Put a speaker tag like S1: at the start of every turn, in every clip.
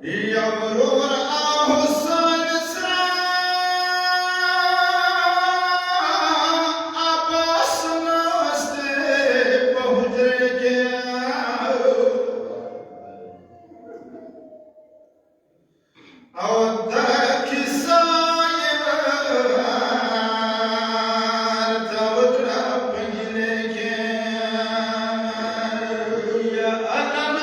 S1: Yavror ahsan sra abbas naste pahunche gaya avda kisayar tavkra pagine gaya alam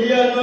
S2: برحمة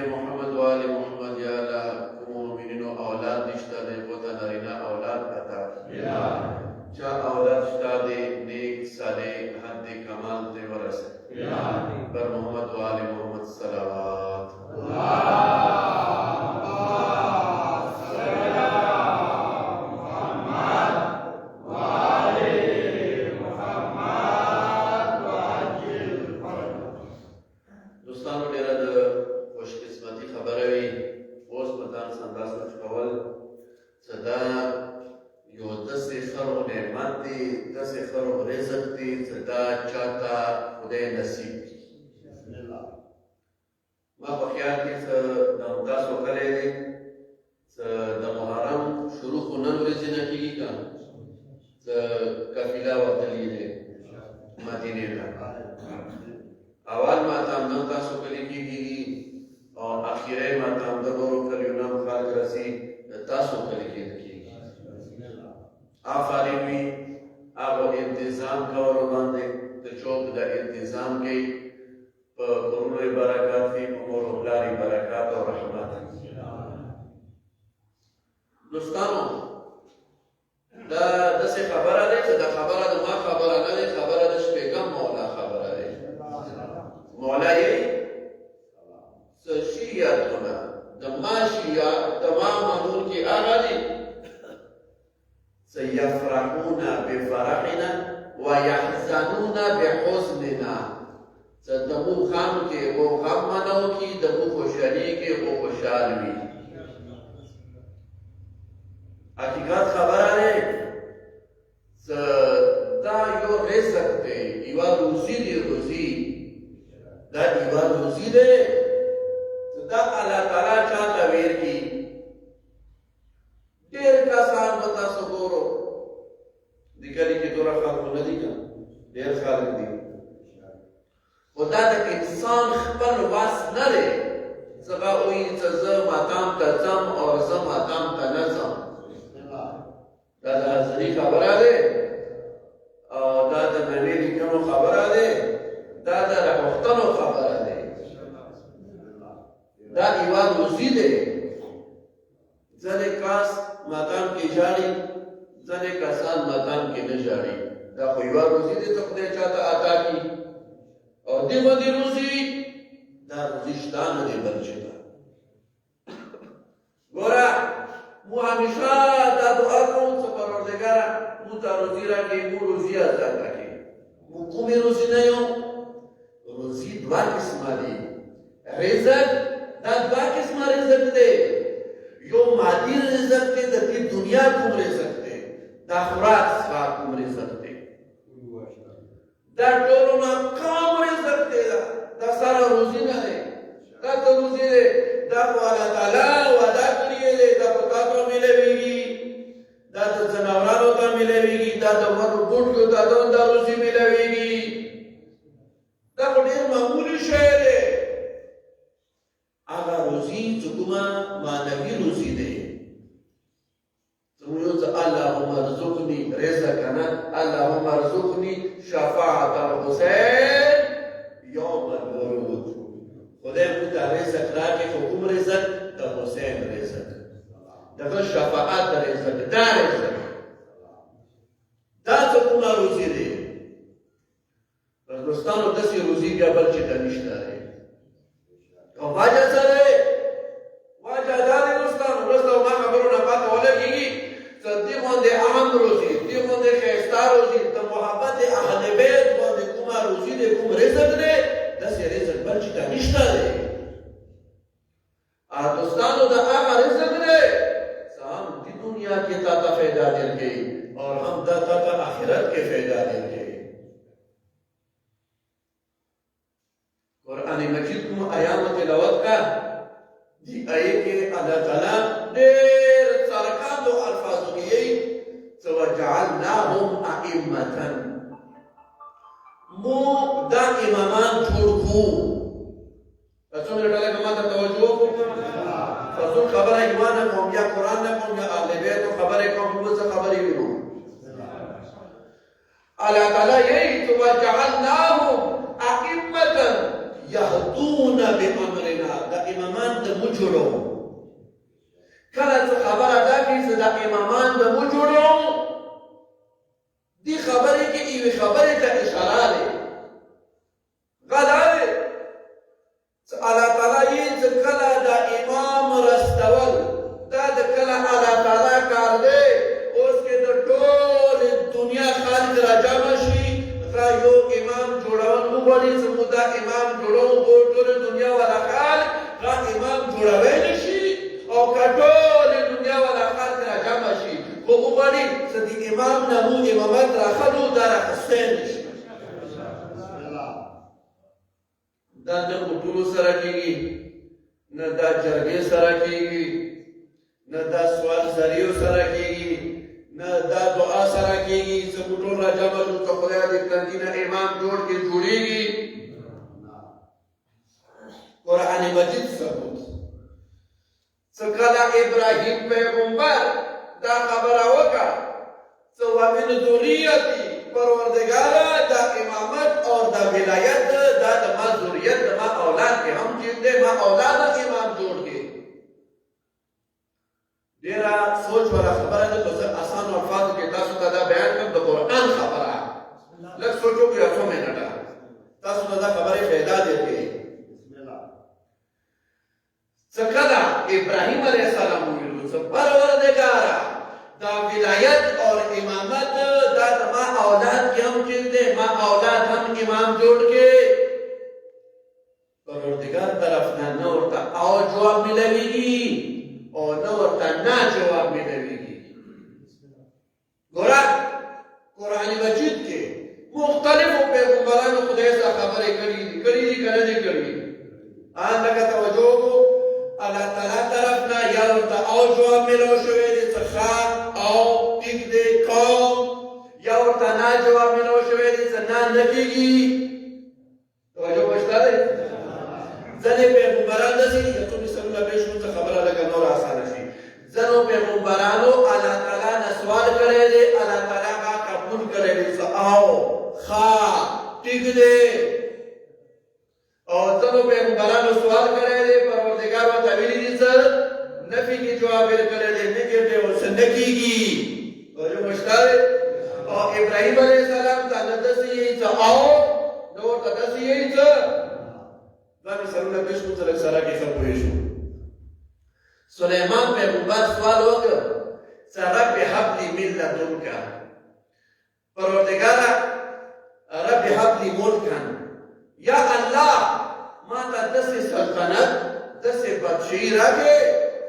S2: محمد ما په خیال کې څه د تاسو کلی دی څه د محرم شروع خو نن ورځې نه کېږي که څه قافله وتلي دی مدینې ته اول ماتم نن تاسو کلي کې کېږي او اخیری ماتم د نورو کلیو نه هم خلک راسي د تاسو کلي کې نه کېږي آفرین وي هغه انتظام کولو باندې ته چوک د انتظام کوي په کورونو یې برکات وي په مور و پلار یې برکات او رحمت دوستانو دا داسې خبره دی چې دا خبره د ما خبره نه دی خبره د شپېږم مولا خبره دی مولا یې څه شیعتونه د ما شیعت د ما منونکي هغه دي څه یفرحون بفرحنا ویحزنون بحزننا څه د مو غم کې و غم منو کې د مو خوشحالي کې و خوشحال وي حقیقت خبره دی څه دا یو رزق دی یوه روزي دی روزي دا یوه روزي دی دا الله تعالی چاته ورکي ډېر کسان به تاسو ګورو د کلي کې دومره خلک نه دي که ډېر خلک دي خو دا د انسان خپل وس نه دی څنګه وایي چې زه ماتام ته ځم او زه ماتام ته نه ځم دا د حضري خبره دی او دا د نبي لیکنو خبره دی دا د راغوښتنو خبره دی دا یوه روزي دی ځینې کس ماتام کې ژاړي ځینې کسان ماتام کې نه ژاړي دا خو یوه روزي دی چې خدای چاته عطا کړي او دې باندې روزي دا روزي شته نه دی بل چې ده ګوره مو همیشه دا دعا کوو چې پروردګاره مو ته روزي راکړي مو روزي ازاد راکړي مو کومې روزي نه یو روزي دوه قسمه دي رزق دا دوه قسمه رزق دی یو مادي رزق دی د دې دنیا کوم رزق دی دا خوراک څښاک کوم رزق دی دا ټولو نه کم رزق دی دا سره روزي نه دی دا ته روزي دی دا خو الله تعالی وعده کړې دی دا په تا ته میلاویږي دا د ځناورانو ته میلاویږي دا د ونو بوټو ته دا روزي میلاویږي دا خو ډېر معمولي شی دی هغه روزي چې کومه معنوي روزي دی زموږ یو څه اللهم ارزقني رزقنا اللهم ارزقني شفاعة الحسین یوم الورود خدای موږ ته رزق راکړي خو کوم رزق د حسین رزق دغه شفاعت رزق دا رزق دا څه کومه روزي دی دوستانو داسې روزي بیا بل چې ته نشته دی او وجه څه دی وجه دا دی دوستانو وروسته ما خبرو نه پاته ولګېږي چې دې باندې اهم روزي دې باندې ښایسته روزي د محبت اهل بیت باندې کومه روزي دی کوم رزق دی داسې رزق بل چې ته نشته دی دوستانو د هغه رزق دی چې هم دې دنیا کې تا ته فایده درکوي اور هم دا تا ته آخرت کې فایده درکوي قرآن مجید کوم آیاتو تلاوت کا دی آیه کې الله تعالی ډېر څرګندو الفاظو کې چې وجعلناهم ائمة مو دا امامان جوړ کړو تاسو نه ډاله کومه توجه وکړئ تاسو خبره ایمان کوم یا قرآن نه کوم یا اهل بیت خبره کوم څه خبرې وینو الله تعالی یې چې وجعلناهم ائمة یهدون بامرنا دا امامان د مجرو کله چې خبره دا کې چې دا امامان د مجرو دی خبرې کې ایوه خبرې ته اشاره ده غدا ده چې الله تعالی یې چې کله دا امام رستول دا د کله الله تعالی کار دی اوس کې د ټول دنیا خالق راجمع شي را یو امام جوړول وګوري چې موږ دا امام جوړو ټول دنیا والا خالق را امام جوړوي نشي او کټول دنیا والا خالق راجمع شي خو وګوري چې د امام نه مو امامت راخلو دا راخستل نشي دا د ټول سره کېږي جرګې سره کېږي، نه دا سوال زریو سره کېږي، نه دا دعا سره کېږي چې موږ ټول راجمع شو چې خدای دې پلانکي نه امام جوړ کړي جوړېږي. قرآن مجید ثبوت چې کله ابراهیم پیغمبر دا خبره وکړه چې ومن ذریتي پروردگارا دا امامت اور دا ولایت دا ما ذریت ما اولاد کے ہم چیزیں ما اولاد امام جوڑ کے ډیره سوچ والا خبره ده تو آسان الفاظ کې تاسو ته دا بیان کوم د قرآن خبره لږ سوچو کې اڅو منټه تاسو ته دا خبره پیدا دي کې څکدا ابراهیم علیه السلام ویلو چې پروردگارا دا ولایت اور امامت دا ما اولاد کی ہم چیزیں ما اولاد ہم امام جوڑ کے پروردگار طرف نہ ورتا او جواب ملے گی اور نہ ورتا نہ جواب ملے گی. گورا قرآن مجید کے مختلف پیغمبران خدای سے خبریں کری دی آن لگا توجہ اللہ تعالی طرف نہ یا ورتا او جواب ملو شوی دی څخه او ټیک دی کوم یا ورته نه جواب ملو شوی دی چې نه نکېږي. توجه وشته دی ځینې پیغمبران داسې دي که څو مثالونه پیش کړو څه خبره لږه نور اسانه شي. ځینو پیغمبرانو الله تعالی نه سوال کړی دی، الله تعالی هغه قبول کړی دی چې او ښه ټیک دی. او ځینو پیغمبرانو سوال کړی دی پروردګار ورته ویلي دي چې نفی کی جواب ورکړی دی نکېږي او څه نه کېږي. توجه وشته دی. او ابراهیم علیه السلام ته نه داسې یې چې او نه ورته داسې یې چې دا مثالونه پیش کړو چې لږ سره کې ښه پوه شو. سلیمان پیغمبر سوال وکړ چې رب هب لي من لدنک پروردګاره رب هب لي ملکا یا الله ما ته داسې سلطنت داسې بادشاهي راکړې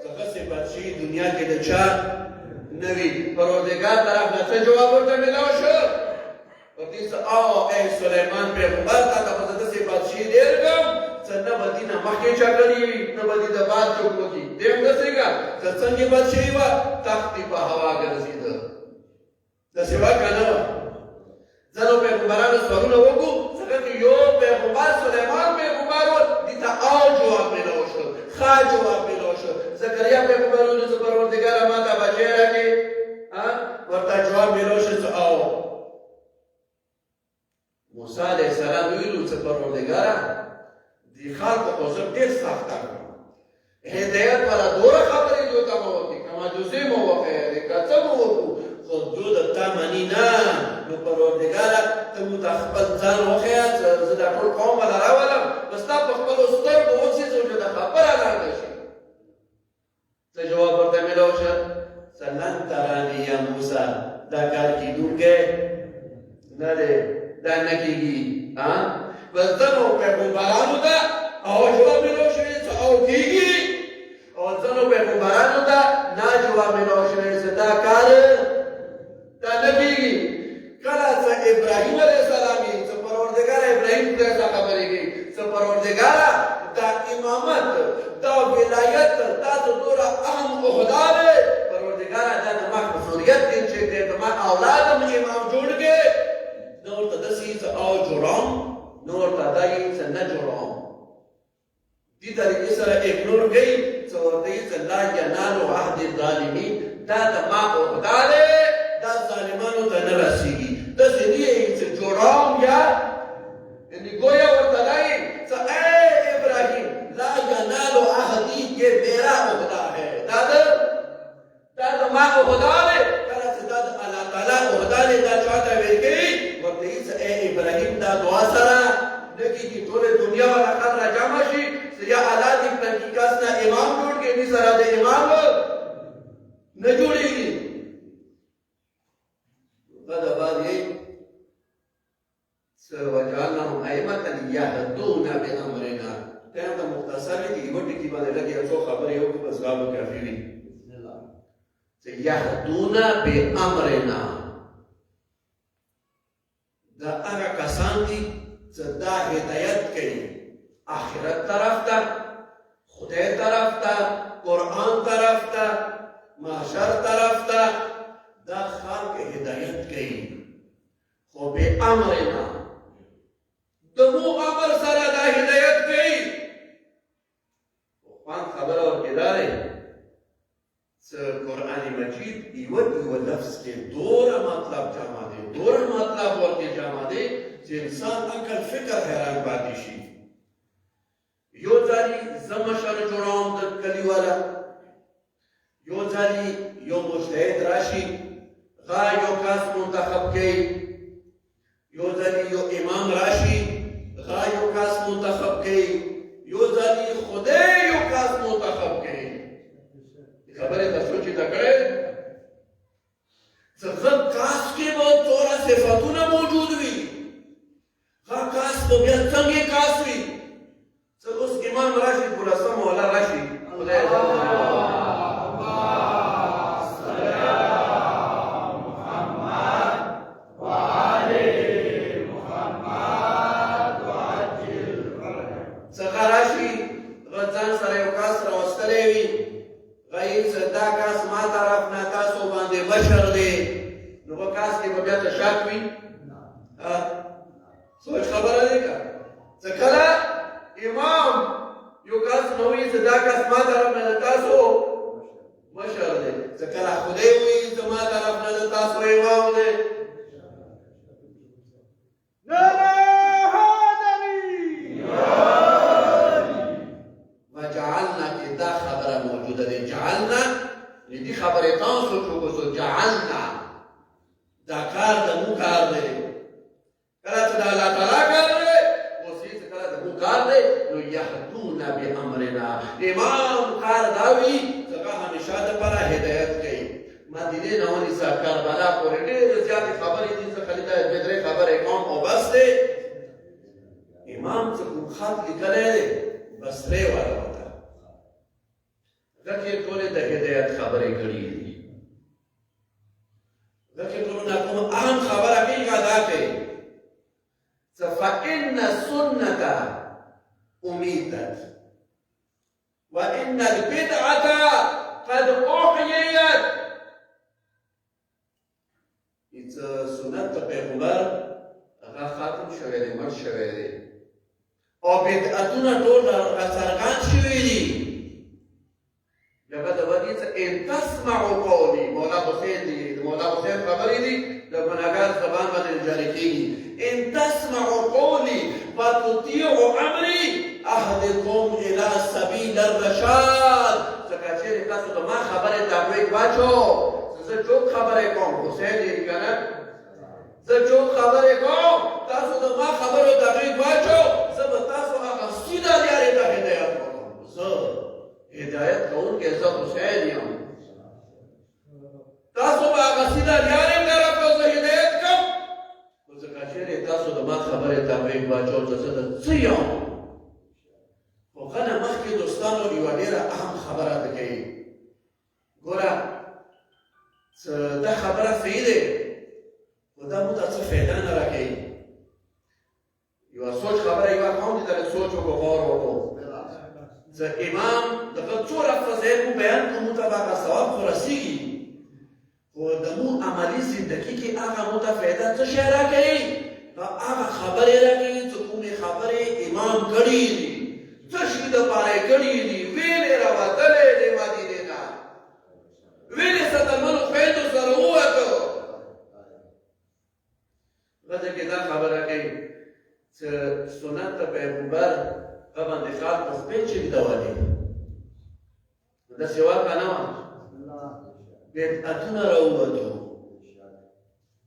S2: چې داسې بادشاهي دنیا کې د چا نه وي. پروردګار طرف نه څه جواب ورته ملاو شو؟ ورته چې او ای سلیمان پیغمبر تا ته به زه داسې بادشاهي درکړم چې نه به دې نه مخکې چا کړې وي نه به دې د باد څوک وکړي. دې هم داسې که چې څنګه بادشاهي وه تخت یې په هوا ګرځېده داسې وه که نه وه. ځینو پیغمبرانو سوالونه وکړو ځکه چې یو پیغمبر سلیمان پیغمبر و دې ته او جواب ملاو شو، ښه جواب ملاو شو. زکریا پیغمبر ویلو چې پروردګاره ما ته بچی راکړې ورته جواب ملاو شو چې او. موسی علیه السلام ویلو چې پروردګاره دې خلکو خو زه ډېر سخته کړم هدایت والا دوره خبرې دوی ته مو وکړې که معجزې مو وښیې که څه مو وکړو خو دوی د تا مني نه. نو پروردګاره ته مو ته خپل ځان وښیه چې زه دا ټول قوم به له راولم نو ستا په خپلو سترګو وڅېځو چې دا خبره لنډه شي. څه جواب ورته ملاو شه؟ چې لن تراني یا موسی دا کار کېدونکی نه دی، دا نه کېږي. بس ځینو پیغمبرانو ته او جواب ملاو شوی چې او کېږي او ځینو پیغمبرانو ته نه جواب ملاو شوی چې دا کار دا نه کېږي. کله چې ابراهیم علیه السلام یې چې پروردګاره ابراهیم خدای ته خبرې کوي چې پروردګاره دا امامت دا ولایت دا ته دومره اهم عهده دی پروردګاره دا زما مسؤلیت دی چې دی زما اولاد هم امام جوړ کړې. نه ورته داسې چې او جوړوم نه ورته دا یې چې نه جوړوم. دې طریقې سره اګنور کوي چې ورته یې چې لا ینالو عهد الظالمین دا زما عهده دی دا ظالمانو ته نه رسېږي. داسې نه یې چې جوړوم یا یعنې گویا ورته وایي چې اے ابراهیم لا ینالو عهدی یہ میرا عہدہ ہے. دا زما عہدہ دی. کله چې دا د الله تعالی عہدہ دی دا چاته ویل کوي ورته یې چې اے ابراهیم دا دعا سره نه کېږي ټولې دنیا والا خلک راجمع شي چې یا الله دې پلانکي کس نه امام جوړ کړي دې سره د امام نه جوړېږي. بعد بعد وجعلناهم أئمة يهدون بأمرنا. كان ده مختصر دي وټی کې باندې لګي څو خبرې یو بس غاړو کافي وي. يهدون بأمرنا دا هغه کسان دي چې دا هدایت کوي آخرت طرف ته خدای طرف ته، قرآن طرف ته، محشر طرف ته دا خلق هدایت کوي، خو بې امرنا د مو امر سره دا هدایت کوي. خوان خبره ورکې دا دی څه قرآن مجید یوه لفظ کې دوره مطلب جمع دی، دوره مطلب ورکې جمع دی چې انسان عقل فکر حیران پاتې شي. یو ځلې زه مشر جوړوم د کلي والا، یو ځلې یو مجتهد راشي هغه یو کس منتخب کوي، یو ځلې یو امام راشي هغه یو کس منتخب کوي، یو ځلې خدای یو کس منتخب کوي. خبرې ته سوچ یې ته کړی څه کاس کې به څومره صفتونه موجود وي، هغه کاس به بیا څنګه کاس وي. څه اوس امام راشي پولسم والا راشي خدای بشر دی نو په کاس کې به بیا ته شک وي. سوچ خبره دی که څه کله امام یو کس نو وایي چې دا کس ما طرف نه د تاسو مشر دی، څه کله خدای وایي چې ما طرف نه د تاسو امام دی. وجعلنا کې دا خبره موجوده دی، جعلنا دې خبرې تاسو وګورئ، جعلنا دا کار د مو کار دی، کله چې د الله تعالی کار دی اوس یې کله د مو کار دی نو یهدون بامرنا. امام کار دا وي چې هغه همیشه دپاره هدایت کوي. مدینې نه ونیسه کربلا پورې ډېرې زیاتې خبرې دي، څه خالي دا دوې درې خبرې کوم او بس دی. امام څه کوم خط لیکلی دی بس درې والا ورته ځکه ټولې د هدایت خبرې کړي دي، ځکه ټولو نه کوم اهم خبره کوي هغه دا کوي څه فإن السنة أميتت وإن البدعة قد أحييت. څه سنت د پیغمبر هغه ختم شوی دی، مړ شوی دی، او بدعتونه ټول راڅرګند شوي دي. لکه د ودې څه ان تسمعوا قولي، مولا حسین دی، مولا حسین خبرې دي د ګناهګار زبان باندې جاري کېږي. ان تسمعوا قولي فتطيعوا امري اهدكم الى سبيل الرشاد. ځکه چېرې تاسو د ما خبرې تابع واچو، زه چوک خبرې کوم، حسین دی که نه، زه چوک خبرې کوم، تاسو د ما خبرو تابع واچو، زه به تاسو هغه سیده لارې ته هدایت وکړم. زه هدایت کوونکی زه حسین یم، تاسو به هغه سیده لارې طرف ته زه هدایت کوم. خو ځکه چېرې تاسو د ما خبرې تابع واچو چې زه د څه یم. خو کله مخکې دوستانو یوه ډېره اهم خبره ده کوي، ګوره دا خبره صحیح دی خو دا موږ ته څه فایده نه راکوي. یوه سوچ خبره یوه کوم دي ته سوچ وکړو، غور وکړو. زه امام دغه څو فضایل مو بیان کړو، موږ ته به هغه ثواب خو رسېږي، خو د مو عملي زندګي کې هغه موږ ته فایده څه شی راکوي؟ هغه خبرې راکوي چې کومې خبرې امام کړي دي، څه شي دپاره یې کړي دي، ویلې راوتلی دی مدینې نه، ویلې سترمنو خویندو سره ووتو. غځه کې دا خبره کوي چې سنت د پیغمبر په باندې خلکو سپېچلي دولې داسې واقع نه وه، بدعتونه راووتو.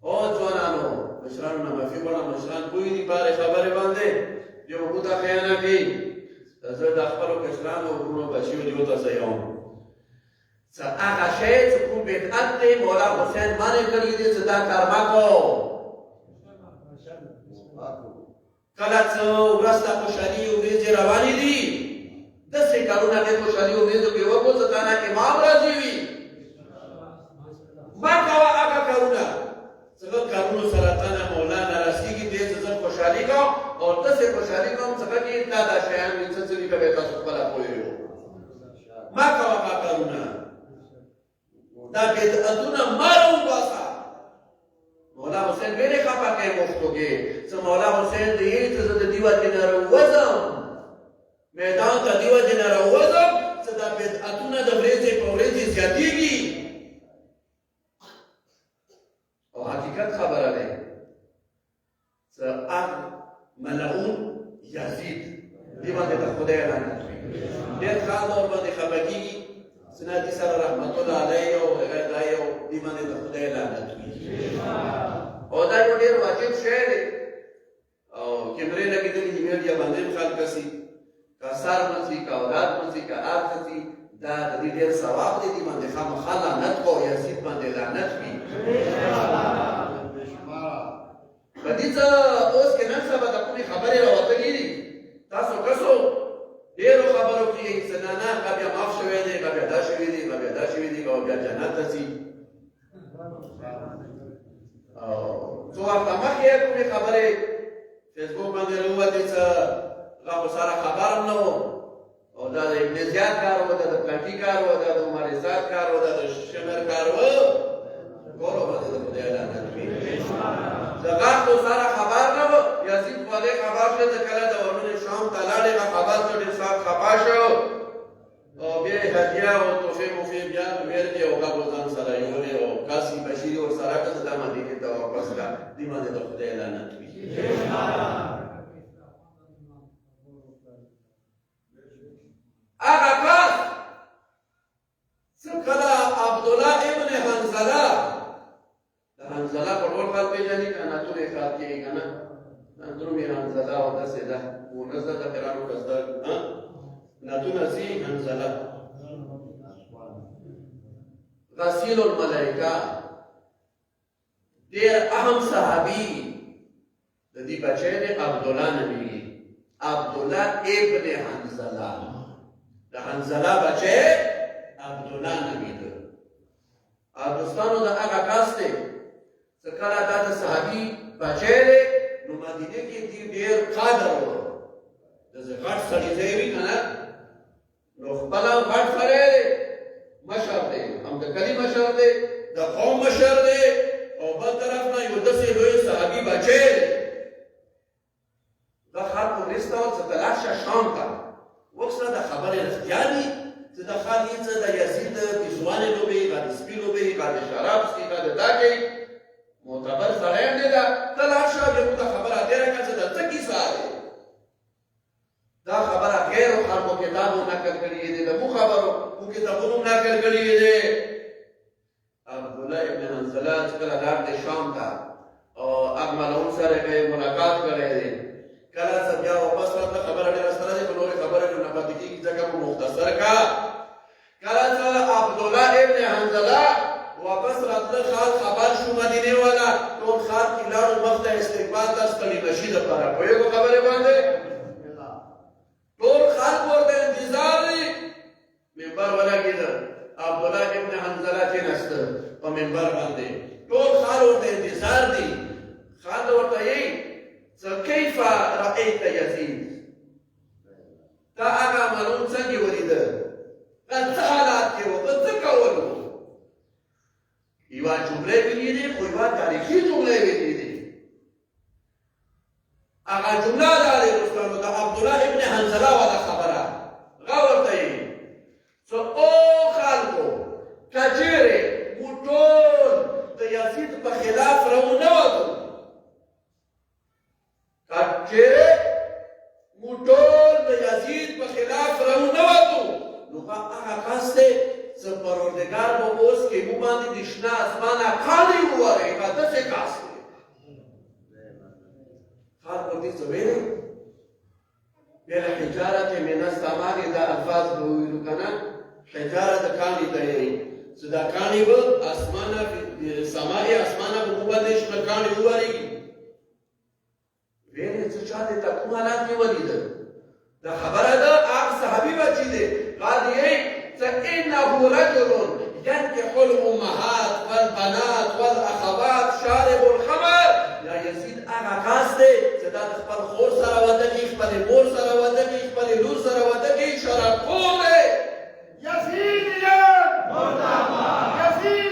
S2: او ځوانانو مشرانو نه معافي غواړم، مشران پوه دي په هرې خبرې باندې، یو موږ ته خیانه کوي. زه د خپلو کشرانو وروڼو بچیو دې وتځوم څه هغه شی چې کوم بدعت دی مولا حسین منع کړي دي چې دا کار مه کوو. کله څه ورځ ته خوشحالي ورځې روانې دي، داسې کارونه دې خوشحالي ورځو کې وکړو چې تا نه امام راضي وي. مه کوه هغه کارونه چې هغه کارونو سره تا نه مولا نه رسېږي، دې چې زه خوشحالي کوم او داسې خوشحالي کوم چې هغه کې دا شیان وي څه دي که به تاسو خپله پوه یو. دا بدعتونه مره وباسه. مولا حسین ویلې خفه کوي مفتو کې څه مولا حسین د یې څه د دې وجې نه راووځم میدان ته دې وجې نه راووځم څه دا بدعتونه د ورځې په ورځې زیاتېږي. او حقیقت خبره دی څه ملعون یزید دې باندې د خدای لعنت وي. ډېر خاص اور باندې خفه کېږي سنادي سره رحمت الله علیه او غیر دا یو دې باندې د خدای لعنت وي. او دا یو ډېر واجب شی دی او کیمرې لګېدلې دي میډیا باندې هم خلک سي که سر مسي که اولاد مسي که هر څه سي دا د دې ډېر ثواب دی دې باندې خامخا لعنت کو یزید باندې لعنت وي. په دې څه اوس کې نن سبا د کومې خبرې راوتلې دي تاسو کسو ډېرو خبرو کې انسانانه که بیا معاف شوی دی که بیا دا شوي دي که بیا دا شوي دي که بیا جنت ته ځي. څو وخته مخکې کومې خبرې فیسبوک باندې راووتې څه هغه خو سره خبر هم نه و او دا د ابن زیاد کار و دا د پلانټي کار و دا د عمر زاد کار و دا د شمر کار و ټولو باندې د خدای لعنت وي. د غاښ خو سره خبر نه و یزید خو دې خبر شو چې کله د ورونې شام ته لاړې هغه خبر شو ډېر صاحب خفه شو او بیا یې هدیه او تحفې موفې بیا ورکړې او هغه ځان سره یوړې او قاسم بشیر ورسره کړه دا مدینې ته واپس کړه. دې باندې د خدای لعنت وي. هغه کس څه کله عبدالله ابن حنظله د حنظله په ټول خلک پېژني که نه ټول یې خیال کېږي که نه نترومې حنظله او داسې ده ونس ده د قرانو کزده نتونه سي حنظله غسیل الملائکه ډېر اهم صحابي د دې بچی دی عبدالله نومیږي عبدالله ابن حنظله د حنظله بچی عبدالله نومیده. او دوستانو د هغه کس دی څه کله دا د صحابي بچی دی نو مدینې کې دې ډېر قدر و داسې غټ سړي ځای وي که نه نو خپله هم غټ سړی دی مشر دی هم د کلي مشر دی د قوم مشر دی او بل طرف نه یو داسې لوی صحابي بچی دی. دا خلکو وروسته ول څه ته لاړ شه شام ته وکړه د خبرې رښتیا دي چې د خال هېڅ د یزید پیزوانې لوبې که د سپي لوبې که د شراب څښي که د دا کوي معتبر سړی هم دی ده ته لاړ شه بیا موږ ته خبره تېره کړه چې د څه کیسه دی. دا خبره غیرو خلکو کتابو نقل کړي دی د مو خبرو مو کتابونو نقل کړي دی. عبدالله ابن حنظله چې کله لاړ دی شام ته او هغه ملعون سره یې ملاقات کړی دی کله څه بیا واپس راته خبره ډېره سره دی په نورې خبرې نه پاتې کېږي ځکه مو مختصر کا. کله څه عبدالله ابن حنظله واپس راتله ښار خبر شو مدینې والا ټول ښار کې لاړو مخ ته استقبال ته ستړي نشي دپاره پوهېږو خبرې باندې ټول خلک ورته انتظار دی. منبر ولګېده عبدالله ابن حنظله کېناسته په منبر باندې ټول ښار ورته انتظار دی. ښار ته ورته یې کیف رأیت یزید تا هغه ملعون څنګه ولیده دا څه حالات کې و ته څه کولو. یوه جمله ویلې دي خو یوه تاریخي جمله ویلې دي. هغه جمله دا دی دوستانو د عبدالله ابن حنظله والا خبره هغه ورته یې څه او خلکو که چېرې موږ ټول د یزید په خلاف راونوتو چېرې موږ ټول د یزید په خلاف راونوتو نو هغه کس دی څه پروردګار به اوس کې موږ باندې د شنه اسمانه کاڼي ووهي هغه داسې کس دی. خلک ورته څه ویلي بیا له حجارت من السماء دا الفاظ به وویلو که نه حجاره د کاڼي ته یې چې دا کاڼي به اسمانه سماء اسمانه به موږ باندې شنه کاڼي ووهيږي. ویلې څه چا دې ته کوم حالات کې ولیدل دا خبره ده هغه صحابي بچی دی قال یې څه انه رجل ينكح الامهات والبنات والاخوات شارب الخمر. یا یزید هغه کس دی چې دا د خپل خور سره واده کوي خپلې مور سره واده کوي خپلې لور سره واده کوي شرابخور دی.
S1: یزید مرتضی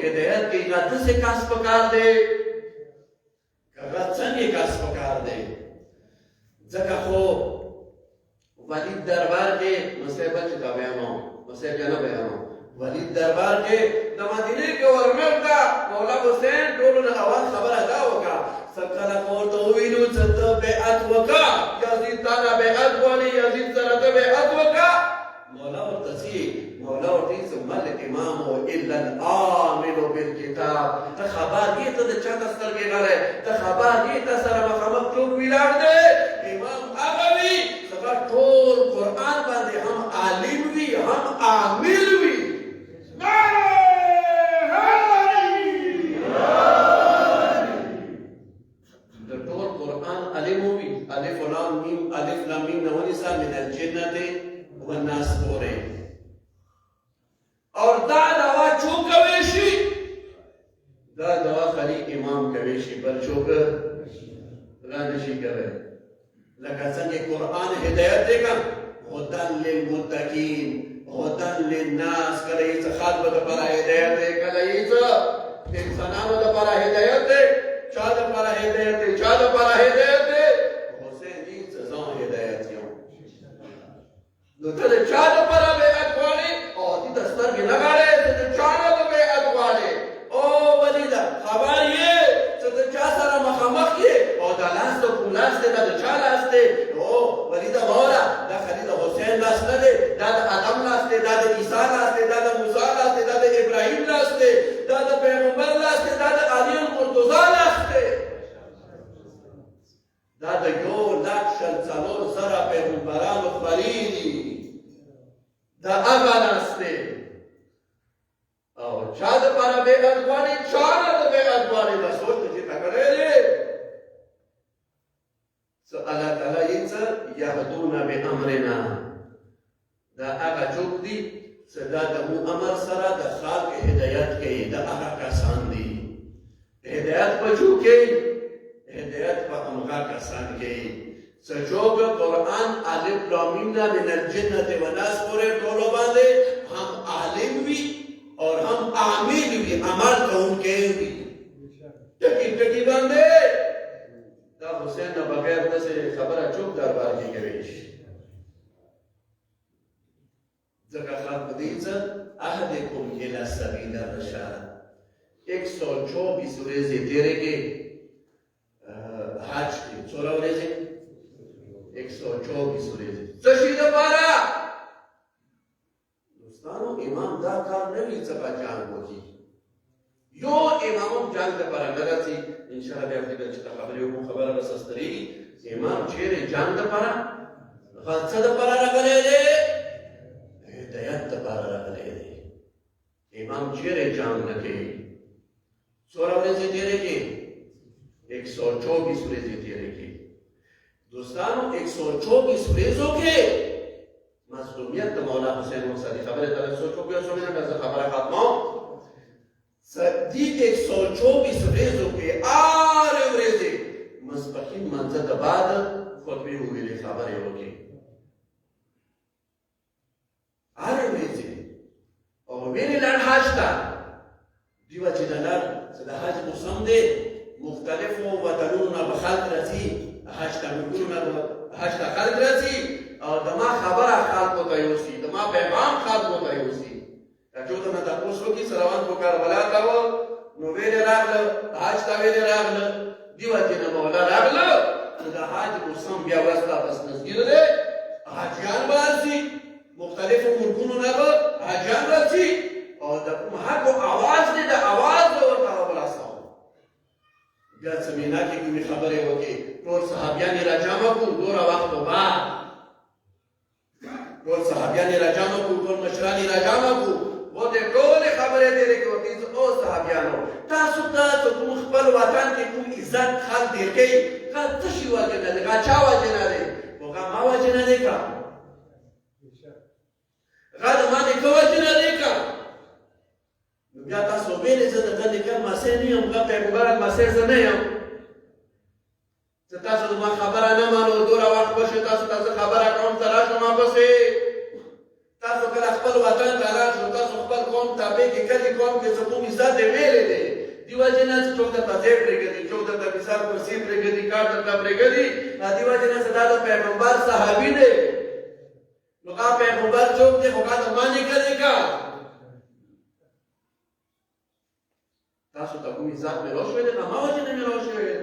S2: هدایت کې هغه څه کاس پکار دی هغه څنګه کاس پکار دی ځکه خو ولید دربار کې مصیبت چې دا بیانو مصیبت نه بیانو ولید دربار کې د مدینه گورنر دا مولا حسین ټولو نه اول خبره دا وکړه سکله کوته ویلو چې ته بیعت وکړه یزید تا بیعت ونی یزید سره ته بیعت وکړه مولا ورته مولا ورته ثم الامام الا العامل بالكتاب ته خبر دې ته د چا سترګې غره ته خبر دې ته سره مخامخ څوک ویلاړ دی امام هغه وی څنګه ټول قران باندې هم عالم وي هم عامل وي د ټول قران عالم وي الف لام میم نونسا من الجنه والناس پورے اور دا دوا چوک کویشی دا دوا خالی امام کویشی پر چوک رانشی کرے لکه څنګه قرآن هدایت دیکھا هدن للمتقین هدن للناس کله یې څه خلق لپاره هدایت دی کله یې څه انسانانو لپاره هدایت دی چا لپاره هدایت دی چا لپاره هدایت دی حسین دې څه ځان هدایت یو نو ته چا لپاره بیعت غواړې او دې د سترګې نه غواړې ته چا نه بیعت غواړې او ولیدا خبر یې چې ته چا سره مخامخ یې او دا لاس ته کوم لاس دی دا د چا لاس دی او ولیدا واوره دا خالي د حسین لاس نه دی دا د آدم لاس دی دا د عیسی لاس دی دا د موسی لاس دی دا د ابراهیم لاس دی دا د پیغمبر لاس دی دا د علی القرطزی لاس دی دا د 1,04,000 پیغمبرانو خپرې دي دا هغه لاس دی او چا دپاره بیعت غواړي چا نه د بیعت غواړي دا سوچ ته چې تکړی دی څه الله تعالی یې څه یهدون بامرنا دا هغه څوک دي چې دا د مو امر سره د خلق هدایت کوي دا هغه کسان دي هدایت په څوک کوي هدایت په هغه کسان کوي سجوب قرآن الف لام میم من الجنة والناس پورے ټولو باندې هم عالم وي اور هم عامل وي عمل کوونکی وي ټکی باندې دا حسین نه بغیر داسې خبره چوپ دربار کې کوي ځکه خلق دې څه اهدکم الی سبیل الرشاد 124 ورځې تیرې کې حج کې څوره ورځې 124 ورځې څه شي دپاره دوستانو امام دا کار نه وي څه به جنګ وکړي یو امام هم جنګ دپاره نه راځي انشاءالله بیا فکر چې خبرې وکړو خبره به سسترېږي امام چیرې جنګ دپاره څه دپاره راغلی دی هدایت دپاره راغلی دی امام چیرې جنګ نه کوي څوره ورځې تېرې کې 124 ورځې تېرې کې دوستانو 124 ورځو کې مظلومیت د مولا حسین موسوي خبره ته 124 ورځې خبره ختمه دی 124 ورځو کې هر ورځې مسبقین منځه د بعد خطبه ویلې خبرې وکړي هر ورځې او ویلې لړ حج ته دیو چې د حج موسم دی مختلفو وطنونو به خلق راځي حج ته خلق راځي او دما خبره خلقو ته یوسي دما پیغام خلقو ته یوسي چې ته نه تاسو کې سروان کو کربلا تا و نو ویلې راغله حج ته ویلې راغله دیو چې نه مولا راغله دا حج موسم بیا وستا بس نسګر دی حاجیان باسي مختلفو ملکونو نه حاجیان راځي او د کوم حق اواز دی د اواز ورته ورساو بیا سمینا کې کومې خبرې وکړي ټول صحابیان یې راجمع کړو دوره وخت بعد ټول صحابیان یې راجمع کړو ټول مشران یې راجمع کړو وته ټولې خبرې دې کوي چې او صحابیانو تاسو ته کوم خپل وطن کې کوم عزت خلک دې کوي څه شي وجه نه دی چا وجه نه دی وګه ما وجه نه دی کا غاړه ما دې کو وجه نه دی کا بیا تاسو ویلې زه د غلې کلمه سې نه یم غته مبارک ما سې زه نه یم چې تاسو ما خبره نه مانو دوره وخت بشه تاسو خبره کوم تر شما پسې تاسو کله خپل وطن ته لاړ شو تاسو خپل قوم تابع کې کلي قوم کې څه کوم عزت یې ویلې دی دیو جن څوک ته ځای پرېږدي څوک ته مثال کرسي پرېږدي کار ته پرېږدي دیو جن صدا د پیغمبر صحابي دی نو هغه پیغمبر څوک دی هغه د معنی کوي کا تاسو ته کوم عزت ملو شوی دی ما وجه نه ملو شوی دی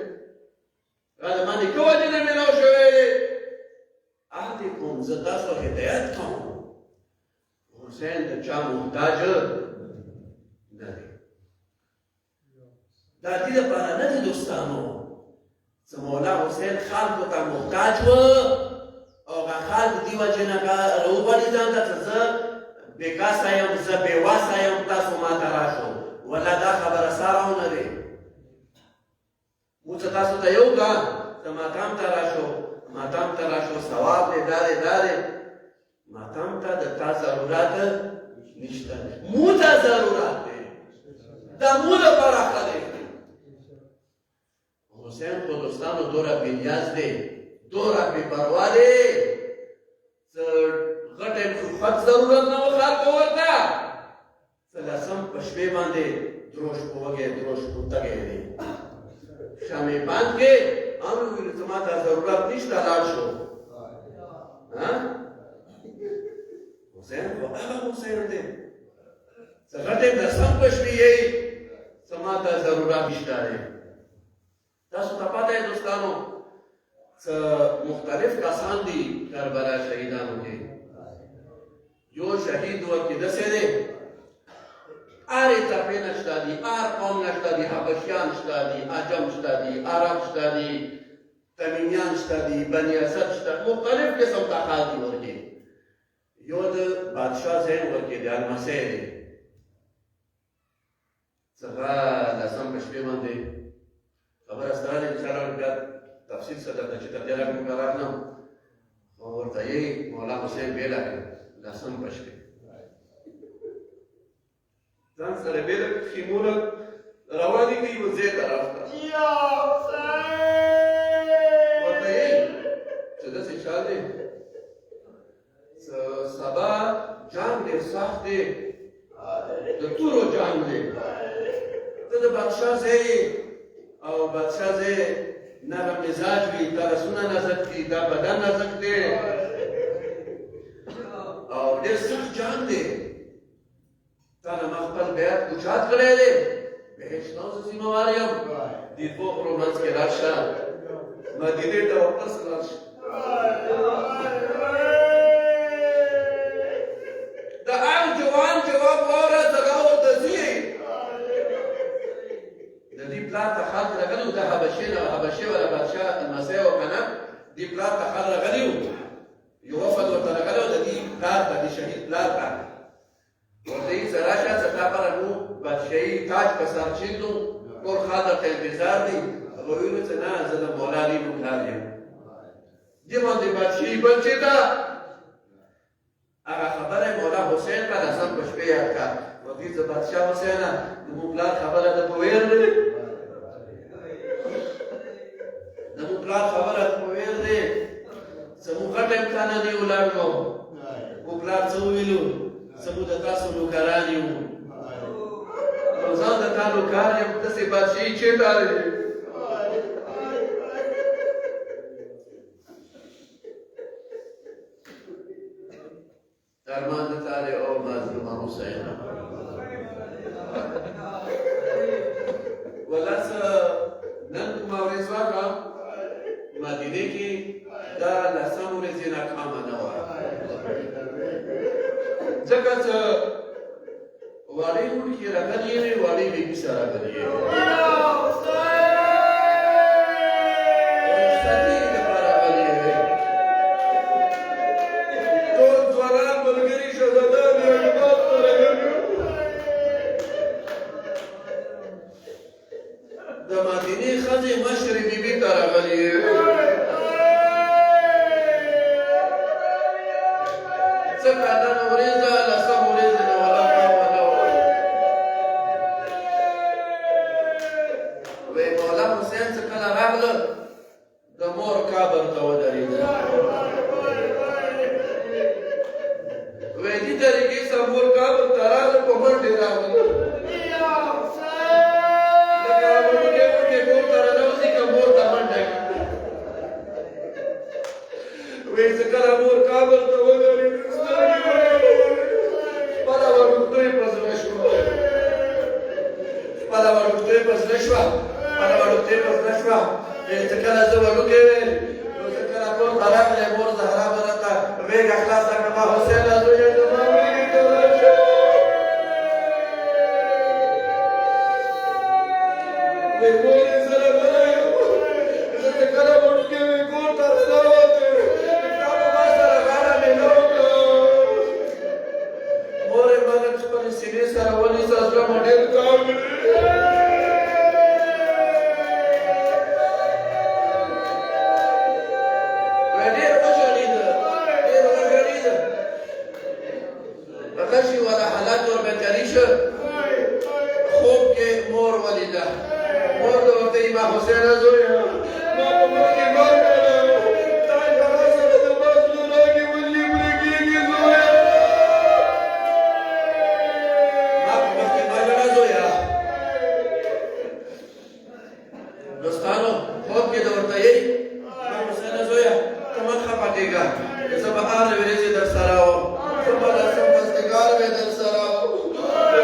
S2: هغه معنی کوم وجه نه ملو شوی دی اهدي کوم زه تاسو هدایت کوم حسین د چا محتاج نه دی دا دې لپاره نه دي دوستانو چې مولا حسین خلکو ته محتاج و او هغه خلک دې وجې نه راوبلې ځان ته چې زه بېکاسه یم زه بېوسه یم تاسو ما ته راشو ولا دا خبره ساره ونه دی موږ تاسو ته یو کا ته ماتام ته راشو ماتام ته راشو ثواب دی دا دی ماتام ته د تا ضرورت نشته مو ته ضرورت دی دا مو لپاره ښه دی حسین خو دوستانو دوره بېنیاز دی دوره بېپروا دی څه غټ خط ضرورت نه و خلکو ورته څه لسم په شپې باندې دروش په وږی دروش په تږی دی شمې بند کې هم ویل چې ما ته ضرورت نشته لاړ شو حسین خو هغه حسین دی څه غټې لسم په شپې یې څه ما ته ضرورت نشته دی تاسو ته پته دی دوستانو څه مختلف کسان دي کربلا شهیدانو کې یو شهید ورکې داسې دی هرې څپې نه شته دي هر قوم نه شته دي حبشیان شته دي عجم شته دي عرب شته دي تمیمیان شته دي بني اسد شته مختلف قسم ته خلک دي ورکې یو د بادشاه ځای ورکې دی المسی دی څنګه لسم په شپې باندې خبره سره دی انشاءالله بیا تفصیل سره درته چې تر دې راکړم قرار نه او ورته یې مولا حسین بیله کړ لسم په شپې ځان سره بیله خیمونه روانې کوي یو ځای طرف ته
S1: یا حسین
S2: ورته یې چې داسې چال دی سبا جنګ ډېر سخت دی د تورو جنګ دی ته د بادشاه ځای او بادشاه ځای نرم مزاج وي دا رسونه نازک دي دا بدن نازک دی او ډېر سخت جنګ دی تا نه ما خپل بیعت اوچات کړی دی بهشت نو زه ذمهوار یم دې دوو غرو منځ کې لاړ شه مدینې ته واپس لاړ شه د عام جوان جواب واوره دغه ورته ځي د دې پلار ته خلک راغلي وو د حبشې والا بادشاه المسی و که نه دې پلار ته خلک راغلي وو یو وفد ورته راغلی و د دې پلار ته د شهید پلار ته ورته یې څه راشه څه تا پره نو بادشاهي تاج په سر چیندو ټول خلک ته انتظار دی هغه ویلو چې نه زه د مولا علی نوم پلار یم دې باندې بادشاهي بچېده هغه خبره مولا حسین په لسم په شپې یاد کړه ورته زه بادشاه حسینه زموږ پلار خبره ده په ویر دی زموږ پلار خبره ده په ویر دی زموږ غټ امکانه دی ولاړ نو موږ پلار څه وویلو زموږ د تاسو نوکران یو او ځان د تا نوکر یم داسې بادشاهي چېرته دی درمان تاله او مظلوم حسین ولس نن کومه ورځ واکه مدینه کې دا لسم ورځې ناکامه نه وه ځکه چې واړې وړکې راغلې وې واړې بېبي سره راغلې وې د مدینې ښځې مشرې بیبي ته راغلې ځکه نن ورځه لسم ورځې نه ولا وی مولا حسین چې کله راغله د مور قبر ته ودرېده وی دې خپله وړوکتوب په زړه شوه چې کله زه وړوکی وې نو زه کله کور ته راغلی مور زهرا به راته غېږه خلاصه کړه ما حسینه زویه زما غېږې ته راشه مورې سره بله یم زه چې کله وړوکی وې کور ته راوتې تا به ما سره غاړه مېله وکړه مورې ما نن خپلې سینې سره ونیسه زړه مو ډېر کار کړی حسینه زویه ما په مخ کې مار کړه تا ژړا سره د ما زړه راکې ولې برګېږي زویه ما په مخ کې مار کړه زویه دوستانو خوب کې د ورته یې ما حسینه زویه ته مه خفه کېږه زه به هره ورځې در سره وم زه به لسم مازدیګر مې در سره وم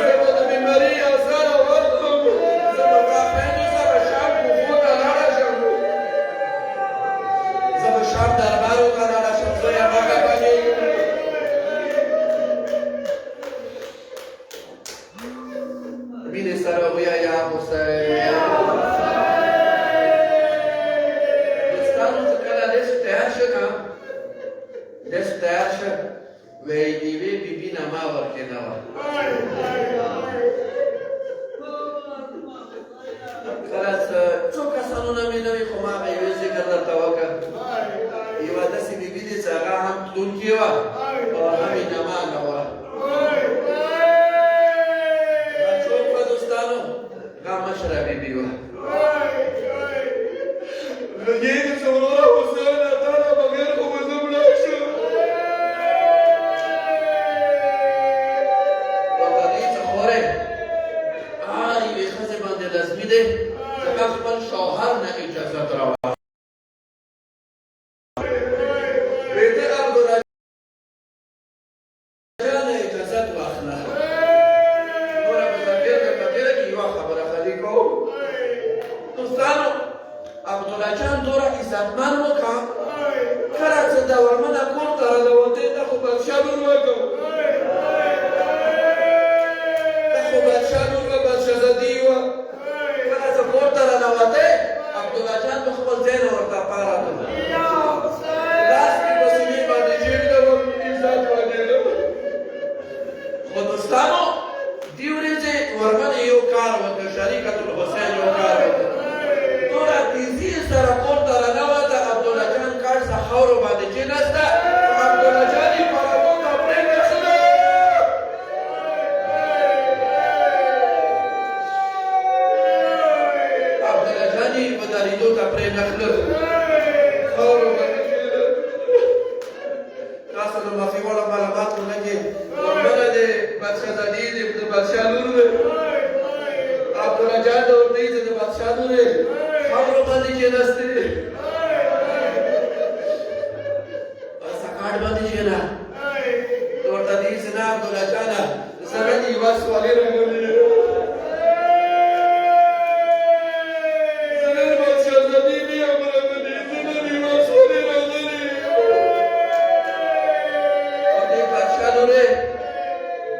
S2: زه به د بیماري اسانه ورکړم زه به تا خویندو سره شام شام دربارو ته لاړه شم زویه مه خفه کېږه مینې سره ووایه یا حسین دوستانو چې کله لست تیار شه که لست تیار شه وایي د یوې بیبي نه ما ورکې نه وه کله څو کسانونه مې نه وي خو ما هغه یوې ذکر درته وکړ یوه داسې بیبي دی چې هغه هم تلونکې وه او هم یې نمانه وه هغه څوک وه دوستانو هغه مشره بیبي وه لګېږي چې وروره حسینه تا نه بغیر خو به زه مړه شم ورته دې چې خورې یوې ښځې باندې لازمي دی ځکه خپل شوهر نه اجازت راوړه عبدالله جان دوره عزتمن وکړه کله چې د ورمنه کور ته رانوتې دا خو بادشاه لور وکړ بادشاهزادي وه کله چې کور ته رانوتې عبدالله جان په خپل ځای نه ورته پاره کړ لاس کې په سینې باندې جېږده وه عزت باندې خو دوستانو دې ورځې ورمنې یو کار وکړ شریکة الحسین یو کار وکړ تیزی سره کور ته رانوته عبدالله جان کاټ څه خاورو باندې کېناسته عبدالله جان یې پرتو ته پرېنښله عبدالله جان یې په درېدو ته پرېنښله خاورو باندې کېنه تاسو د مافي وړه معلومات ونه کې ورمنه د بادشاهزادي د بادشاه لور دی عبدالله جان ته ورته یې چې د بادشاه لور دی خاورو باندې کېناستې سکاټ باندې کېنه ورته دې چې نه عبدالله جانه زه نن یوه سوالې راغلې زه نن بادشاهزادي نه یم راغلې زه نن یوه سوالې راغلې او دې بادشاه لورې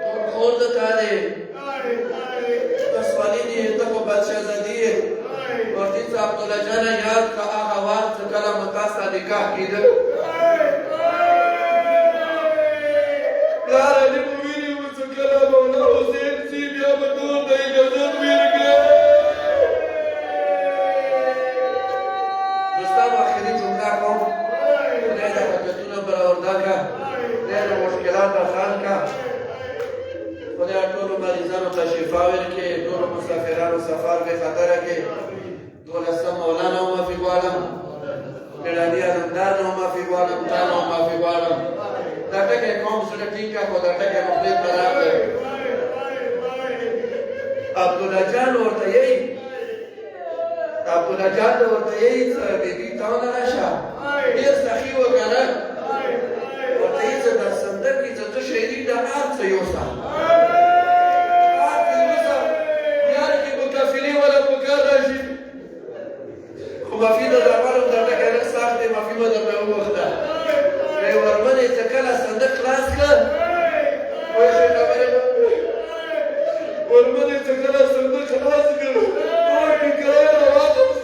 S2: ټول خور د تا دی ته سوالې دي ته خو بادشاهزادي یې ورته چې عبدالله جانه یاد که هغه وخت چې کله مو تا سره نکاح کېده پلاره دې مو ویلي وو چې کله مولا حسین سي بیا به ټول ته اجازت ورکړه دوستانو آخري جمله کوم خدای د حاجتونه برآورده کړه خدای د مشکلات آسان کړه خدای ټولو مریضانو ته شفا ورکړي ټولو مسافرانو سفر بې خطره کړي ولسم مولانا وما في غوالم مېړاني ارمدار نه وما في غوالم تا نه وما في غوالم دا ټکی قوم سره ټینګ کړه خو دا ټکی مخلص ته راغلی عبدالله جان ورته یې عبدالله جان ته ورته یې چې بیبي ته ونه راشه ډېر سخي و که نه ورته یې چې دا صندوق کې چې ته شهیدي دا هر څه یوسه هر څه یوسه یار کې به معافي د درملو درته کې سخت دی معافي به درته وغوښته ورمنې چې کله صندوق خلاص کړ وایي ښه خبرې ورمنې چې کله صندوق خلاص کړ ټول ټیکرۍ راواخیسته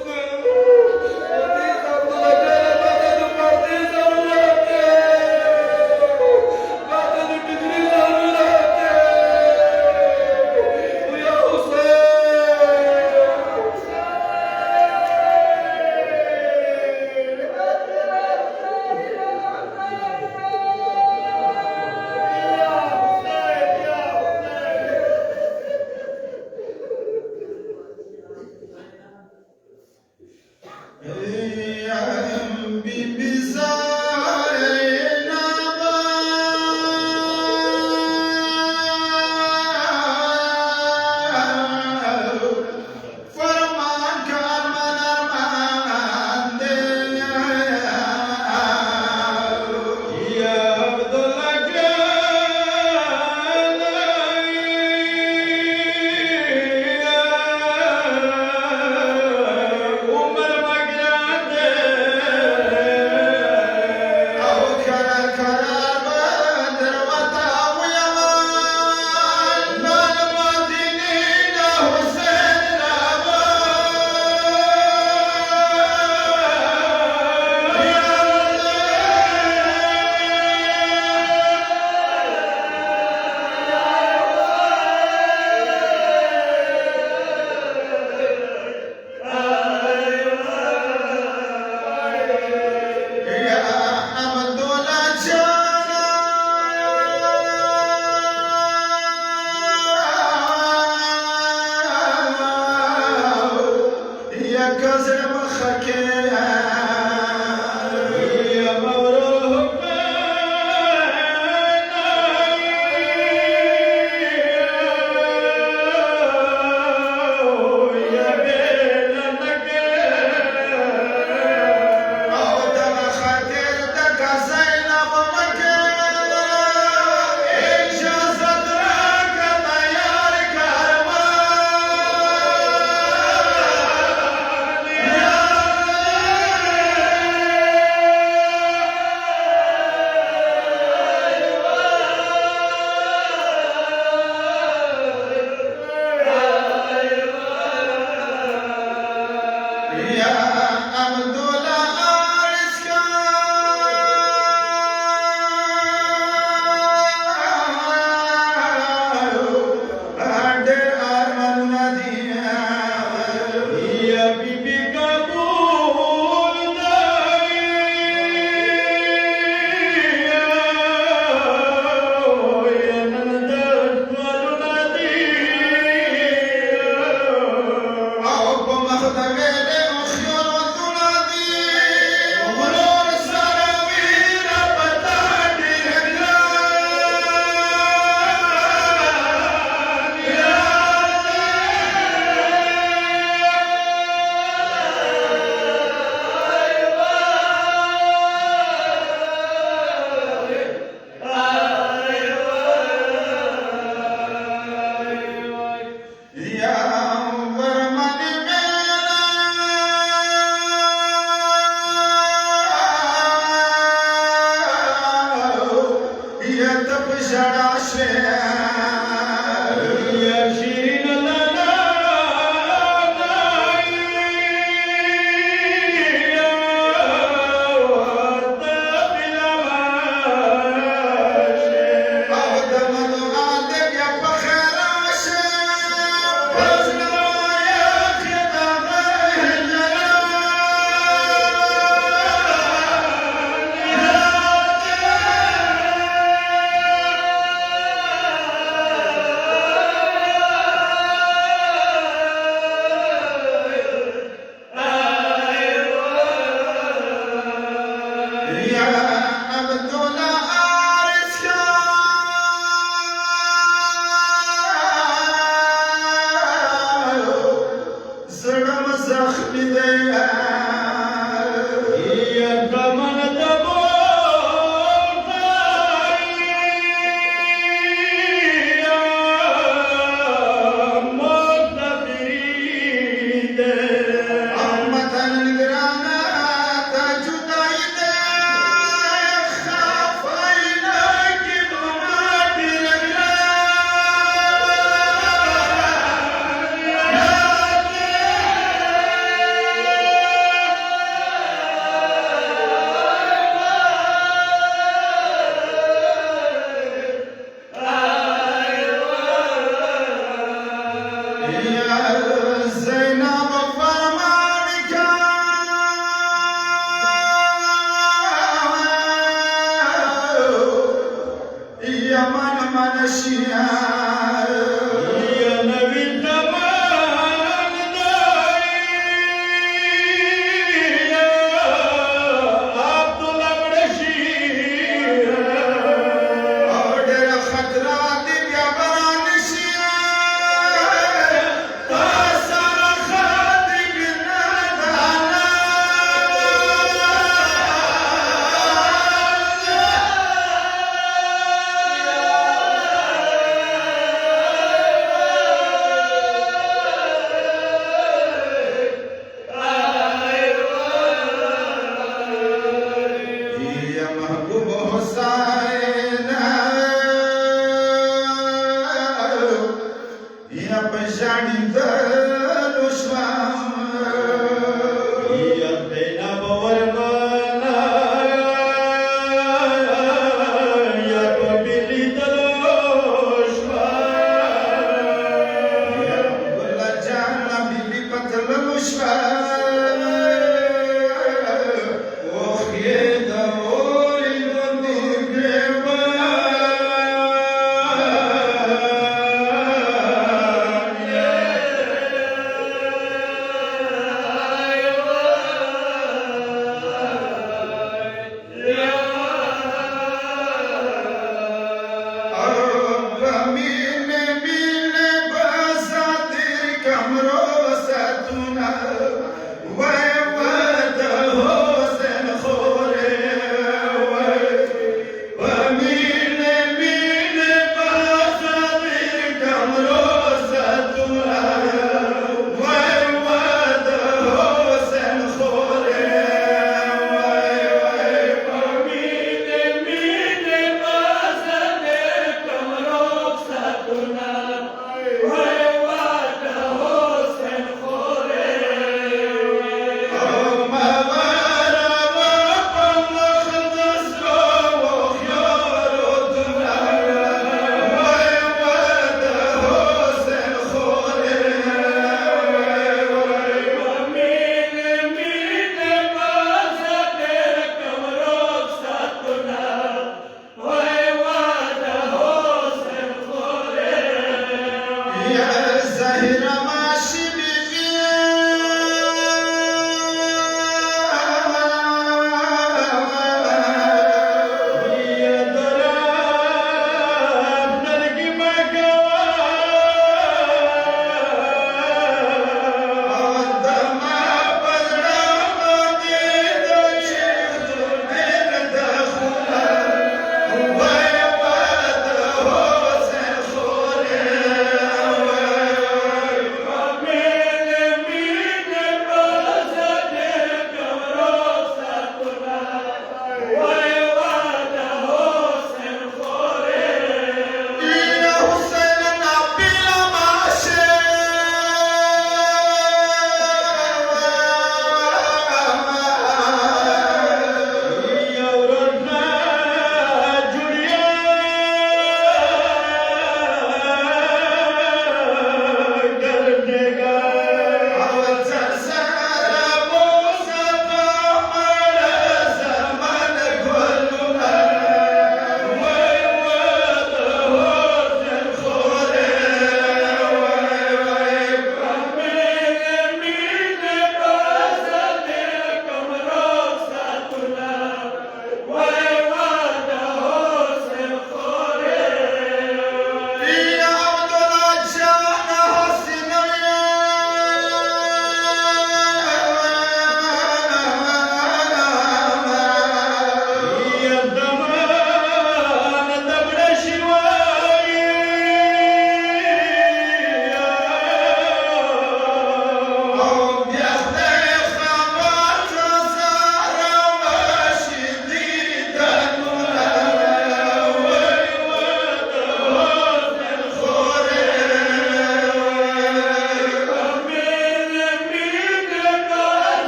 S1: رحمة للعالمين